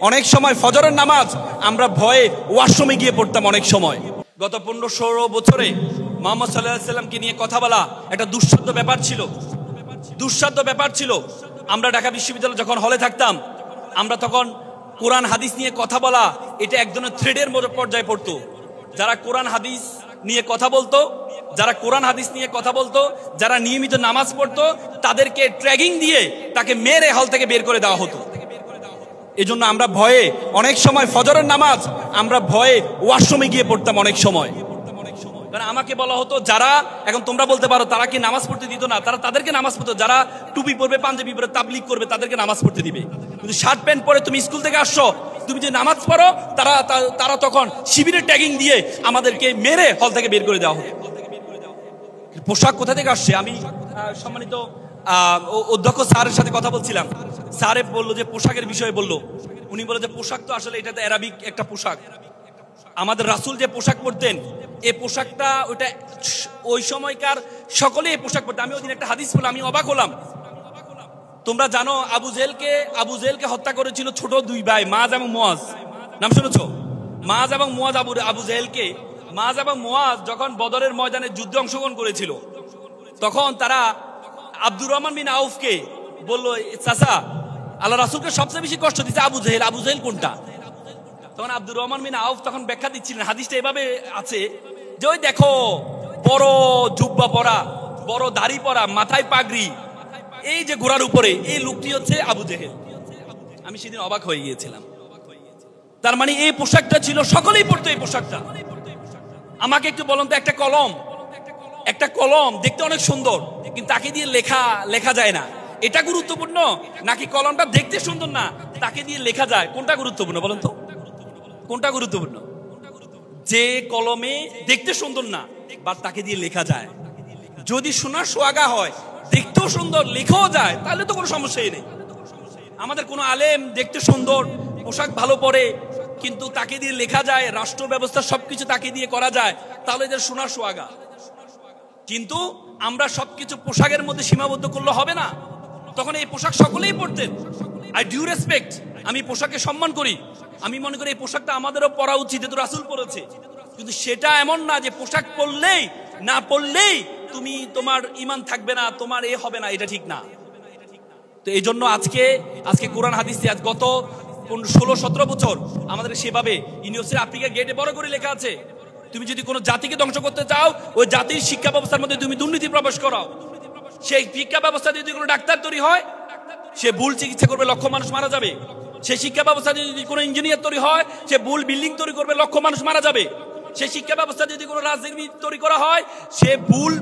অনেক সময় ফজরের নামাজ আমরা ভয়ে ওয়াশরুমে গিয়ে পড়তাম। অনেক সময় গত 15-16 বছরে মুহাম্মদ সাল্লাল্লাহু আলাইহি ওয়াসাল্লামকে নিয়ে কথা বলা একটা দুঃসাধ্য ব্যাপার ছিল। আমরা ঢাকা বিশ্ববিদ্যালয়ে যখন হলে থাকতাম, আমরা তখন কোরআন হাদিস নিয়ে কথা বলা এটা এক ধরনের থ্রেডের পর্যায়ে পড়তো। যারা কোরআন হাদিস নিয়ে কথা বলতো, যারা নিয়মিত নামাজ পড়তো, তাদেরকে ট্র্যাগিং দিয়ে তাকে মেরে হল থেকে বের করে দেওয়া হতো। এজন্য আমরা ভয়ে অনেক সময় ফজরের নামাজ আমরা ভয়ে ওয়াশরুমে গিয়ে পড়তাম। অনেক সময় কারণ আমাকে বলা হতো, যারা এখন তোমরা বলতে পারো তারা কি নামাজ পড়তে দিত না, তাদেরকে নামাজ পড়তো। যারা টুপি পরবে, পাঞ্জাবি পরে তাবলিগ করবে, তাদেরকে নামাজ পড়তে দিবে। কিন্তু শার্ট প্যান্ট পরে তুমি স্কুল থেকে আসছো, তুমি যে নামাজ পড়ো, তারা তখন শিবিরের ট্যাগিং দিয়ে আমাদেরকে মেরে হল থেকে বের করে দেওয়া হতো। পোশাক কোথা থেকে আসছে? আমি সম্মানিত অধ্যক্ষ স্যারের সাথে কথা বলছিলাম। স্যারে বললো যে পোশাকের বিষয়ে বললো, উনি বলে যে পোশাক তো আসলে এটা তো অ্যারাবিক একটা পোশাক। আমাদের রাসূল যে পোশাক পরতেন, এই পোশাকটা ওইটা ওই সময়কার সকলেই এই পোশাক পরতেন। আমি ওই দিন একটা হাদিস বললাম, আমি অবাক হলাম। তোমরা জানো আবু জেহেলকে হত্যা করেছিল ছোট দুই ভাই, মাজ এবং মুয়াজ। নাম শুনেছো? মাজ এবং মুয়াজ। আবু জেহেলকে মাজ এবং মুয়াজ যখন বদরের ময়দানে যুদ্ধে অংশগ্রহণ করেছিল, তখন তারা আব্দুর রহমান বিন আউফকে বললো, চাচা আল্লাহ রাসূলকে সবচেয়ে বেশি কষ্ট দিচ্ছে আবু জেহেল কোনটা? তখন আব্দুর রহমান বিন আউফ তখন ব্যাখ্যা দিচ্ছিলেন। হাদিসটা এভাবে আছে যে, ওই দেখো বড় জুব্বা পরা, বড় দাড়ি পরা, মাথায় পাগড়ি, এই যে ঘোড়ার উপরে, এই লোকটি হচ্ছে আবু জেহেল। আমি সেদিন অবাক হয়ে গিয়েছিলাম। তার মানে এই পোশাকটা ছিল, সকলেই পড়তো এই পোশাকটা। আমাকে একটু বলুন তো, একটা কলম দেখতে অনেক সুন্দর, কিন্তু তাকে দিয়ে লেখা যায় না, এটা গুরুত্বপূর্ণ নাকি কলমটা দেখতে সুন্দর না তাকে দিয়ে লেখা যায়, কোনটা গুরুত্বপূর্ণ বলুন তো? কোনটা গুরুত্বপূর্ণ? যে কলমে দেখতে সুন্দর না বা তাকে দিয়ে লেখা যায়। যদি সোনার সোহাগা হয়, দেখতেও সুন্দর, লেখাও যায়, তাহলে তো কোনো সমস্যাই নেই। আমাদের কোনো আলেম দেখতে সুন্দর, পোশাক ভালো পরে, কিন্তু তাকে দিয়ে লেখা যায়, রাষ্ট্র ব্যবস্থা সবকিছু তাকে দিয়ে করা যায়, তাহলে এদের সোনার সোহাগা। কিন্তু আমরা সবকিছু পোশাকের মধ্যে সীমাবদ্ধ করলে হবে না। তখন এই পোশাক সকলেই পরতেন। আই ডিউ রেসপেক্ট, আমি পোশাককে সম্মান করি। আমি মনে করি এই পোশাকটা আমাদেরও পরা উচিত, যেহেতু রাসূল পরেছে। কিন্তু সেটা এমন না যে পোশাক পরলেই না পরলেই তোমার ঈমান থাকবে না, তোমার এ হবে না, এটা ঠিক না। তো এই জন্য আজকে কোরআন হাদিসে গত 16-17 বছর আমাদের সেভাবে ইউনিভার্সিটি আফ্রিকা গেটে বড় করে লেখা আছে, তুমি যদি কোনো জাতিকে ধ্বংস করতে চাও, ওই জাতির শিক্ষা ব্যবস্থার মধ্যে তুমি দুর্নীতি প্রবেশ করাও। সেই শিক্ষা ব্যবস্থা যদি কোনো ডাক্তার তৈরি হয়, সে ভুল চিকিৎসা করবে, লক্ষ মানুষ মারা যাবে। সেই শিক্ষা ব্যবস্থা যদি কোনো ইঞ্জিনিয়ার তৈরি হয়, সে ভুল বিল্ডিং তৈরি করবে, লক্ষ মানুষ মারা যাবে। সেই শিক্ষা ব্যবস্থা যদি কোনো রাজনীতি তৈরি করা হয়, সে ভুল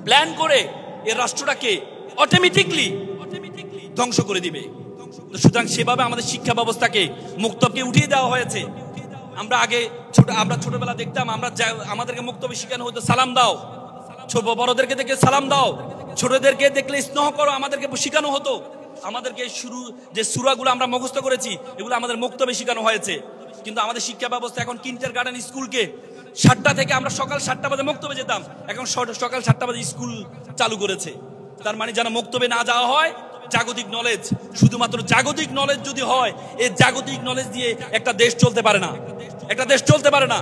প্ল্যান করে এই রাষ্ট্রটাকে অটোমেটিকলি ধ্বংস করে দিবে। সুতরাং সেভাবে আমাদের শিক্ষা ব্যবস্থাকে মুক্তবকে উঠিয়ে দেওয়া হয়েছে। আমরা ছোটবেলা দেখতাম, আমাদেরকে মুক্তবে শিখানো হতো, সালাম দাও, বড়দেরকে দেখে সালাম দাও, ছোটদেরকে দেখলে স্নেহ করো, আমাদেরকে শিখানো হতো। আমাদেরকে যে সূরাগুলো আমরা মুখস্থ করেছি, এগুলো আমাদের মুক্তবে শিখানো হয়েছে। কিন্তু আমাদের শিক্ষা ব্যবস্থা এখন কিন্ডারগার্টেন স্কুলকে 7টা থেকে আমরা সকাল 7টা বাজে মুক্তবে যেতাম, এখন সকাল 7টা বাজে স্কুল চালু করেছে। তার মানে যেন মুক্তবে না যাওয়া হয়, জাগতিক নলেজ, শুধুমাত্র জাগতিক নলেজ যদি হয়, এই জাগতিক নলেজ দিয়ে একটা দেশ চলতে পারে না।